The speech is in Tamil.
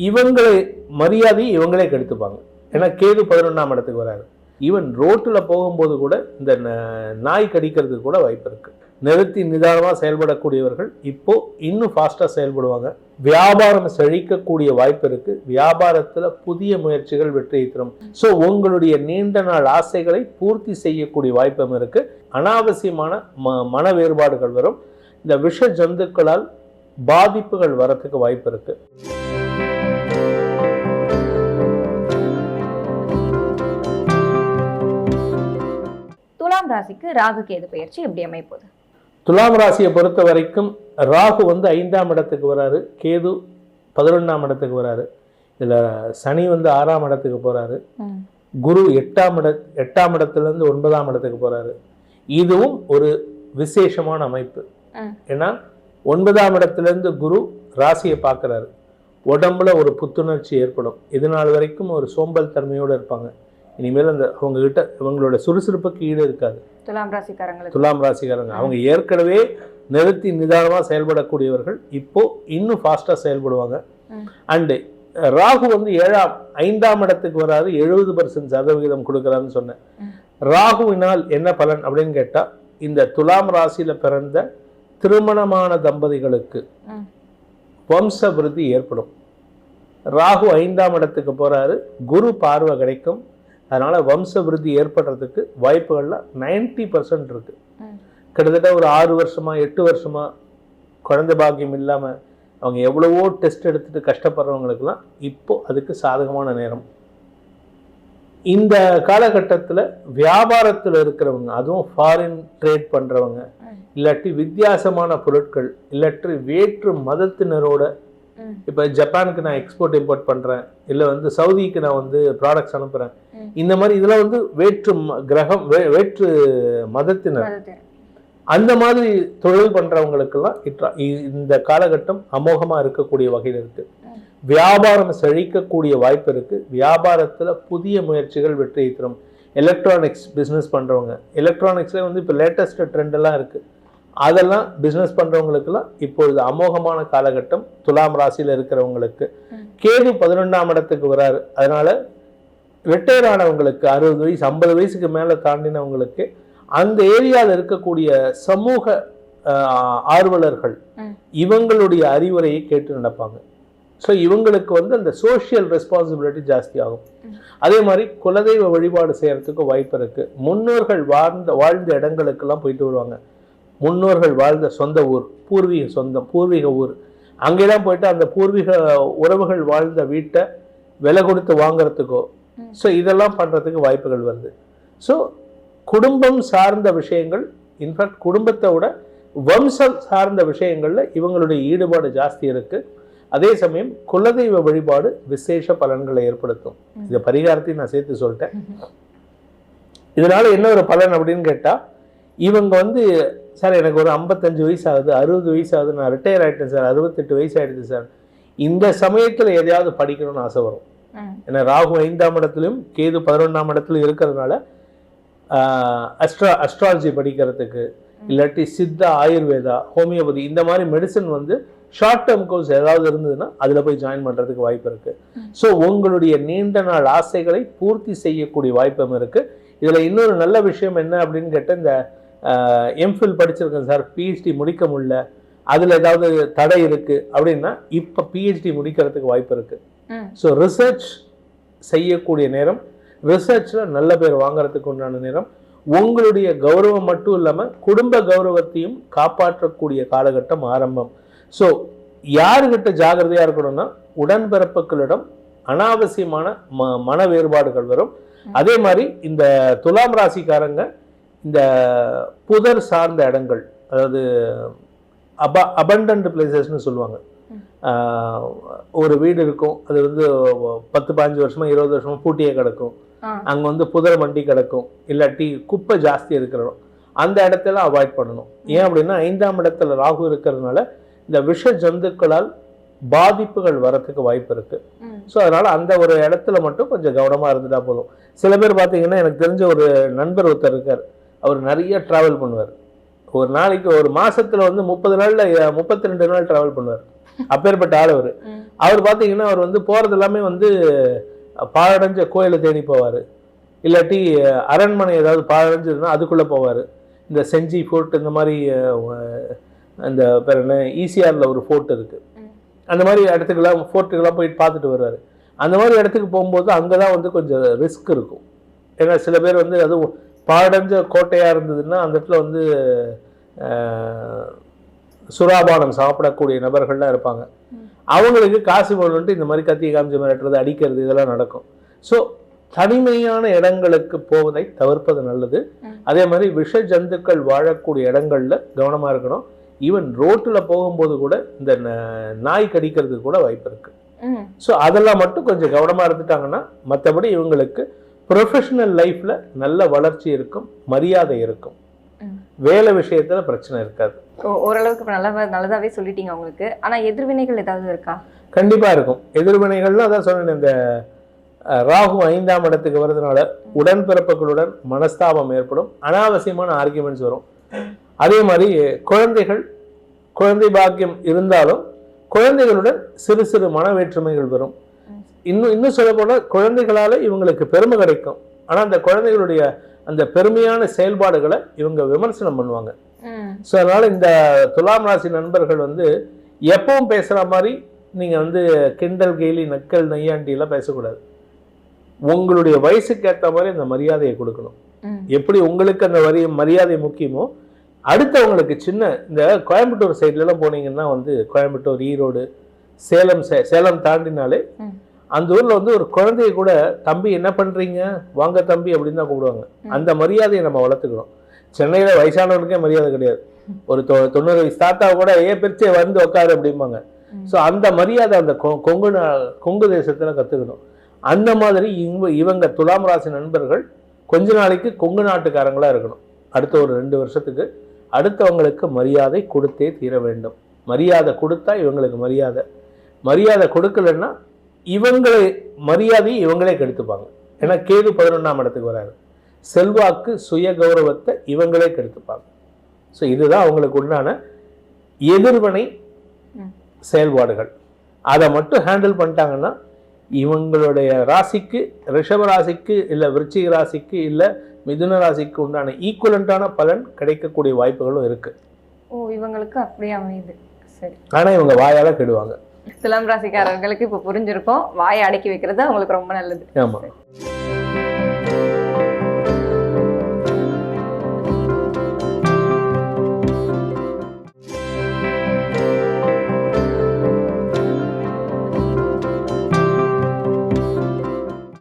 இவங்களை மரியாதையை இவங்களே கெடுத்துப்பாங்க. ஏன்னா கேது 11ஆம் இடத்துக்கு வராரு. ஈவன் ரோட்டில் போகும்போது கூட இந்த நாய் கடிக்கிறதுக்கு கூட வாய்ப்பு இருக்கு. நிறுத்தி நிதானமாக செயல்படக்கூடியவர்கள் இப்போ இன்னும் ஃபாஸ்ட்டாக செயல்படுவாங்க. வியாபாரம் செழிக்கக்கூடிய வாய்ப்பு இருக்கு. வியாபாரத்தில் புதிய முயற்சிகள் வெற்றியை தரும். ஸோ உங்களுடைய நீண்ட நாள் ஆசைகளை பூர்த்தி செய்யக்கூடிய வாய்ப்பும் இருக்கு. அனாவசியமான மன வேறுபாடுகள் வரும். இந்த விஷ ஜந்துக்களால் பாதிப்புகள் வரத்துக்கு வாய்ப்பு இருக்கு. துலாம் ராசிக்கு ராகு கேது பயிற்சி எப்படி அமைப்பது? துலாம் ராசியை பொறுத்த வரைக்கும் ராகு 5ஆம் இடத்துக்கு வராரு, கேது 11ஆம் இடத்துக்கு வராரு. இதில் சனி 6ஆம் இடத்துக்கு போறாரு, குரு 8ஆம் இடத்துலேருந்து 9ஆம் இடத்துக்கு போறாரு. இதுவும் ஒரு விசேஷமான அமைப்பு. ஏன்னா 9ஆம் இடத்துலேருந்து குரு ராசியை பார்க்குறாரு. உடம்புல ஒரு புத்துணர்ச்சி ஏற்படும். இது நாள் வரைக்கும் ஒரு சோம்பல் தன்மையோடு இருப்பாங்க. இனிமேல் அந்த அவங்ககிட்ட இவங்களோட சுறுசுறுப்புக்கு ஈடு இருக்காது. துலாம் ராசிக்காரங்க அவங்க ஏற்கனவே நிறுத்தி நிதானமாக செயல்படக்கூடியவர்கள் இப்போ இன்னும் ஃபாஸ்ட்டாக செயல்படுவாங்க. அண்டு ராகு 5ஆம் இடத்துக்கு வராது, 70% கொடுக்குறாருன்னு சொன்னேன். ராகுவினால் என்ன பலன் அப்படின்னு கேட்டால், இந்த துலாம் ராசியில் பிறந்த திருமணமான தம்பதிகளுக்கு வம்ச விருத்தி ஏற்படும். ராகு 5ஆம் இடத்துக்கு போறாரு, குரு பார்வை கிடைக்கும். அதனால வம்ச விருத்தி ஏற்படுறதுக்கு வாய்ப்புகள்லாம் 90% இருக்கு. கிட்டத்தட்ட ஒரு 6 வருஷமா 8 வருஷமா குழந்தை பாக்கியம் இல்லாம அவங்க எவ்வளவோ டெஸ்ட் எடுத்துட்டு கஷ்டப்படுறவங்களுக்குலாம் இப்போ அதுக்கு சாதகமான நேரம். இந்த காலகட்டத்தில் வியாபாரத்தில் இருக்கிறவங்க, அதுவும் ஃபாரின் ட்ரேட் பண்றவங்க, இல்லாட்டி வித்தியாசமான பொருட்கள், இல்லாட்டி வேற்று மதத்தினரோட, இப்போ ஜப்பானுக்கு நான் எக்ஸ்போர்ட் இம்போர்ட் பண்றேன், இல்லை சவுதிக்கு நான் ப்ராடக்ட்ஸ் அனுப்புறேன், இந்த மாதிரி இதெல்லாம் வேற்று மதத்தினர், அந்த மாதிரி தொழில் பண்றவங்களுக்கெல்லாம் இந்த காலகட்டம் அமோகமா இருக்கக்கூடிய வகையில் இருக்கு. வியாபாரம் செழிக்கக்கூடிய வாய்ப்பு இருக்கு. வியாபாரத்துல புதிய முயற்சிகள் வெற்றியை தரும். எலக்ட்ரானிக்ஸ் பிஸ்னஸ் பண்றவங்க, எலக்ட்ரானிக்ஸ்ல இப்போ லேட்டஸ்ட் ட்ரெண்ட் எல்லாம் இருக்கு, அதெல்லாம் பிஸ்னஸ் பண்றவங்களுக்கெல்லாம் இப்பொழுது அமோகமான காலகட்டம். துலாம் ராசியில இருக்கிறவங்களுக்கு கேது 11ஆம் இடத்துக்கு வராரு. அதனால ரிட்டையர் ஆனவங்களுக்கு 60 வயசு 50 வயசுக்கு மேல தாண்டினவங்களுக்கு அந்த ஏரியாவில் இருக்கக்கூடிய சமூக ஆர்வலர்கள் இவங்களுடைய அறிவுரையை கேட்டு நடப்பாங்க. ஸோ இவங்களுக்கு அந்த சோஷியல் ரெஸ்பான்சிபிலிட்டி ஜாஸ்தி ஆகும். அதே மாதிரி குலதெய்வ வழிபாடு செய்யறதுக்கு வாய்ப்பு இருக்கு. முன்னோர்கள் வாழ்ந்த இடங்களுக்கெல்லாம் போயிட்டு வருவாங்க. முன்னோர்கள் வாழ்ந்த சொந்த ஊர், பூர்வீக ஊர், அங்கெல்லாம் போயிட்டு அந்த பூர்வீக உறவுகள் வாழ்ந்த வீட்டை விலை கொடுத்து வாங்குறதுக்கோ, ஸோ இதெல்லாம் பண்றதுக்கு வாய்ப்புகள் வருது. ஸோ குடும்பம் சார்ந்த விஷயங்கள், இன்ஃபேக்ட் குடும்பத்தை விட வம்சம் சார்ந்த விஷயங்கள்ல இவங்களுடைய ஈடுபாடு ஜாஸ்தி இருக்கு. அதே சமயம் குலதெய்வ வழிபாடு விசேஷ பலன்களை ஏற்படுத்தும். இந்த பரிகாரத்தையும் நான் சேர்த்து சொல்லிட்டேன். இதனால என்ன ஒரு பலன் அப்படின்னு கேட்டா, இவங்க சார் எனக்கு ஒரு 55 வயசு ஆகுது, 60 வயசு ஆகுது, நான் ரிட்டையர் ஆகிட்டேன் சார், 68 வயசு ஆகிடுது சார், இந்த சமயத்தில் எதையாவது படிக்கணும்னு ஆசை வரும். ஏன்னா ராகு 5ஆம் இடத்துலையும் கேது 11ஆம் இடத்துலையும் இருக்கிறதுனால அஸ்ட்ராலஜி படிக்கிறதுக்கு, இல்லாட்டி சித்தா, ஆயுர்வேதா, ஹோமியோபதி, இந்த மாதிரி மெடிசன் ஷார்ட் டேர்ம் கோர்ஸ் ஏதாவது இருந்ததுன்னா அதில் போய் ஜாயின் பண்ணுறதுக்கு வாய்ப்பு இருக்கு. ஸோ உங்களுடைய நீண்ட நாள் ஆசைகளை பூர்த்தி செய்யக்கூடிய வாய்ப்பும் இருக்கு. இதில் இன்னொரு நல்ல விஷயம் என்ன அப்படின்னு கேட்டால், இந்த எம்ஃபில் படிச்சிருக்கேன் சார், பிஹெச்டி முடிக்க முடியல, அதில் ஏதாவது தடை இருக்கு அப்படின்னா இப்போ பிஹெச்டி முடிக்கிறதுக்கு வாய்ப்பு இருக்கு. ஸோ ரிசர்ச் செய்யக்கூடிய நேரம், ரிசர்ச்சில் நல்ல பேர் வாங்குறதுக்கு உண்டான நேரம். உங்களுடைய கௌரவம் மட்டும் இல்லாமல் குடும்ப கௌரவத்தையும் காப்பாற்றக்கூடிய காலகட்டம் ஆரம்பம். ஸோ யாருக்கிட்ட ஜாகிரதையாக இருக்கணும்னா, உடன்பிறப்புகளிடம் அனாவசியமான மன வேறுபாடுகள் வரும். அதே மாதிரி இந்த துலாம் ராசிக்காரங்க இந்த புதர் சார்ந்த இடங்கள், அதாவது அபண்டன்ட் பிளேசஸ்ன்னு சொல்லுவாங்க. ஒரு வீடு இருக்கும், அது 10-15 வருஷமா 20 வருஷமா பூட்டியே கிடக்கும். அங்கே புதர் மண்டி கிடக்கும், இல்லாட்டி குப்பை ஜாஸ்தி இருக்கிறோம், அந்த இடத்துல அவாய்ட் பண்ணணும். ஏன் அப்படின்னா 5ஆம் இடத்துல ராகு இருக்கிறதுனால இந்த விஷ ஜந்துக்களால் பாதிப்புகள் வரத்துக்கு வாய்ப்பு இருக்கு. ஸோ அதனால அந்த ஒரு இடத்துல மட்டும் கொஞ்சம் கவனமா இருந்துட்டா போதும். சில பேர் பார்த்தீங்கன்னா, எனக்கு தெரிஞ்ச ஒரு நண்பர் ஒருத்தர் இருக்கார், அவர் நிறைய டிராவல் பண்ணுவார். ஒரு நாளைக்கு ஒரு மாசத்துல 30 நாள்ல 32 நாள் டிராவல் பண்ணுவார். அப்பேற்பட்ட ஆள் அவர். அவர் பார்த்தீங்கன்னா அவர் வந்து போகிறது எல்லாமே வந்து பாழடைஞ்ச கோயிலை தேடி போவார், இல்லாட்டி அரண்மனை ஏதாவது பாழடைஞ்சதுன்னா அதுக்குள்ளே போவார். இந்த செஞ்சி ஃபோர்ட் இந்த மாதிரி அந்த பேர் என்ன ஈசிஆரில் ஒரு ஃபோர்ட் இருக்குது, அந்த மாதிரி இடத்துக்கெல்லாம் ஃபோர்ட்டுக்கெல்லாம் போயிட்டு பார்த்துட்டு வருவார். அந்த மாதிரி இடத்துக்கு போகும்போது அங்கே தான் வந்து கொஞ்சம் ரிஸ்க் இருக்கும். ஏன்னா சில பேர் வந்து அதுவும் பாழடைஞ்ச கோட்டையாக இருந்ததுன்னா அந்த இடத்துல வந்து சுறாபானம் சாப்பிடக்கூடிய நபர்கள்லாம் இருப்பாங்க. அவங்களுக்கு காசு போடணுன்ட்டு இந்த மாதிரி கத்தி காமிச்சு மிரட்டுறது, அடிக்கிறது இதெல்லாம் நடக்கும். ஸோ தனிமையான இடங்களுக்கு போவதை தவிர்ப்பது நல்லது. அதே மாதிரி விஷ ஜந்துக்கள் வாழக்கூடிய இடங்கள்ல கவனமாக இருக்கணும். ஈவன் ரோட்டில் போகும்போது கூட இந்த நாய் கடிக்கிறதுக்கு கூட வாய்ப்பு இருக்கு. ஸோ அதெல்லாம் மட்டும் கொஞ்சம் கவனமாக இருந்துட்டாங்கன்னா மற்றபடி இவங்களுக்கு ப்ரொஃபஷனல் லைஃப்ல நல்ல வளர்ச்சி இருக்கும், மரியாதை இருக்கும், வேலை விஷயத்துல பிரச்சனை இருக்காது. ஓரளவுக்கு நல்லதாவே சொல்லிட்டீங்க உங்களுக்கு. ஆனா எதிர்வினைகள் ஏதாவது இருக்கா? கண்டிப்பா இருக்கும். எதிர்வினைகள்லாம் அதான் சொன்னேன், இந்த ராகு 5ஆம் இடத்துக்கு வர்றதுனால உடன்பிறப்புகளுடன் மனஸ்தாபம் ஏற்படும், அனாவசியமான ஆர்கியூமெண்ட்ஸ் வரும். அதே மாதிரி குழந்தை பாக்கியம் இருந்தாலும் குழந்தைகளுடன் சிறு சிறு மன வேற்றுமைகள் வரும். இன்னும் சொல்ல போனால் குழந்தைகளால இவங்களுக்கு பெருமை கிடைக்கும், ஆனா அந்த குழந்தைகளுடைய அந்த பெருமையான செயல்பாடுகளை இவங்க விமர்சனம் பண்ணுவாங்க. ஸோ அதனால இந்த துலாம் ராசி நண்பர்கள் வந்து எப்பவும் பேசுற மாதிரி நீங்க வந்து கிண்டல் கேலி நக்கல் நையாண்டி எல்லாம் பேசக்கூடாது. உங்களுடைய வயசுக்கு ஏற்ற மாதிரி அந்த மரியாதையை கொடுக்கணும். எப்படி உங்களுக்கு அந்த மரியாதை முக்கியமோ அடுத்தவங்களுக்கு சின்ன இந்த கோயம்புத்தூர் சைட்ல எல்லாம் போனீங்கன்னா வந்து கோயம்புத்தூர், ஈரோடு, சேலம் தாண்டினாலே அந்த ஊர்ல வந்து ஒரு குழந்தைய கூட தம்பி என்ன பண்றீங்க, வாங்க தம்பி அப்படின்னு தான் கூப்பிடுவாங்க. அந்த மரியாதையை நம்ம வளர்த்துக்கிறோம். சென்னையில வயசானவனுக்கே மரியாதை கிடையாது. ஒரு 90 வயசு தாத்தா கூட பிரிச்சே வந்து உட்காரு அப்படிம்பாங்க. ஸோ அந்த மரியாதை அந்த கொங்கு தேசத்துல கத்துக்கணும். அந்த மாதிரி இவங்க துலாம் ராசி நண்பர்கள் கொஞ்ச நாளைக்கு கொங்கு நாட்டுக்காரங்களா இருக்கணும். அடுத்த ஒரு 2 வருஷத்துக்கு அடுத்தவங்களுக்கு மரியாதை கொடுத்தே தீர வேண்டும். மரியாதை கொடுத்தா இவங்களுக்கு மரியாதை கொடுக்கலன்னா மரியாதையை இவங்களே கெடுத்துப்பாங்க. ஏன்னா கேது 11ஆம் இடத்துக்கு வராரு. செல்வாக்கு சுய கௌரவத்தை இவங்களே கெடுத்துப்பாங்க. ஸோ இதுதான் அவங்களுக்கு உண்டான எதிர்வினை செயல்பாடுகள். அதை மட்டும் ஹேண்டில் பண்ணிட்டாங்கன்னா இவங்களுடைய ராசிக்கு, ரிஷப ராசிக்கு இல்லை விருச்சிக ராசிக்கு இல்லை மிதுன ராசிக்கு உண்டான ஈக்குவலண்டான பலன் கிடைக்கக்கூடிய வாய்ப்புகளும் இருக்கு. இவங்களுக்கு அப்படியே அமையுது. சரி, ஆனா இவங்க வாயால கெடுவாங்க. துலாம் ராசிக்காரர்களுக்கு இப்போ புரிஞ்சிருக்கும், வாயை அடக்கி வைக்கிறது அவங்களுக்கு ரொம்ப நல்லது. ஆமா.